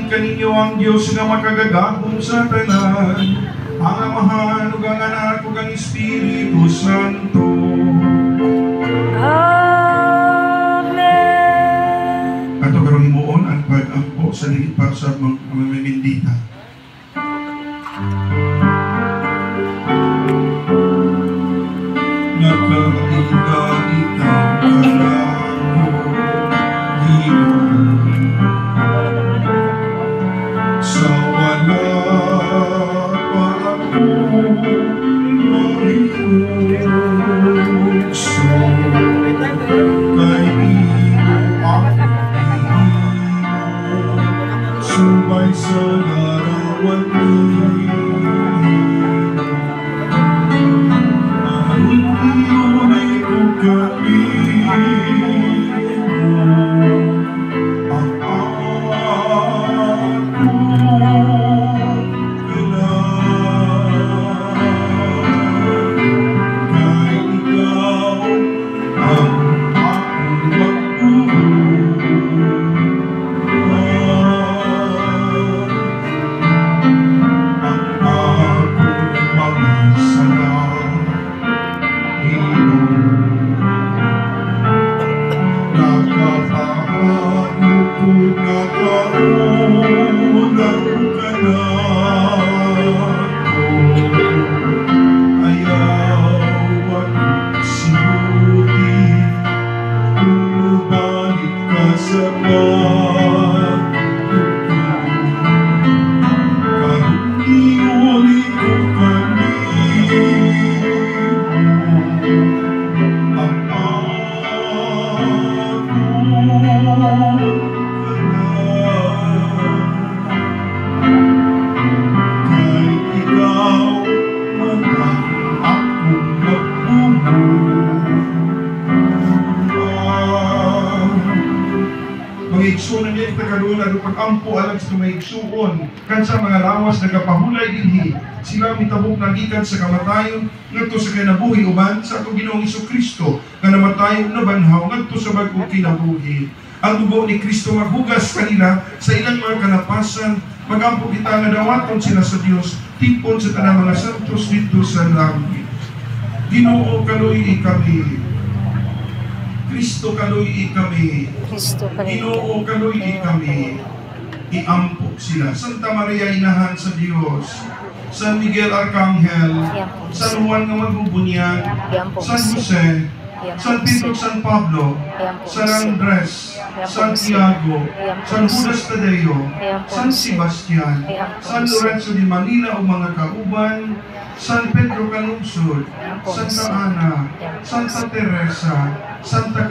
kaninyo ang Diyos nga makagagahom sa tanan, ang Amahan ug ang Anak ug ang Espiritu Santo. Amen. Ato karon himuon ang pag-ampo sa ligid para sa mga mamimindita. Nakaiga ikaw kalako, Ginoo, sa wala pa ako mahilukso, kay iyo ako ihimo, subay sa larawan niyo. Pag-igsuon niya ito karoon at pag-ampo alam sa maigsuon kan sa mga lawas nagapahulay dinhi sila mitabok nagikan sa kamatayon ngadto sa kinabuhi uban sa atong Ginoong Hesukristo nga namatayon na banhaw ngadto sa bag-ong kinabuhi. Ang dugo ni Kristo maghugas kanila sa ilang mga kalapasan, mag-ampo kita nga dawaton sila sa Dios tipon sa tanang mga santos dito sa langit. Ginoo kaluy kami, Kristo kaluy kami, Ginoo kaluy kami, iampo sila. Santa Maria Inahan sa Dios, San Miguel Arcangel, San Juan nga magbubunyag, San Jose, San Pedro, San Pablo, San Andres, San Tiago, San Judas Tadeo, San Sebastian, San Lorenzo de Manila o mga kauban, San Pedro Calungsod, Santa Ana, Santa Teresa, Santa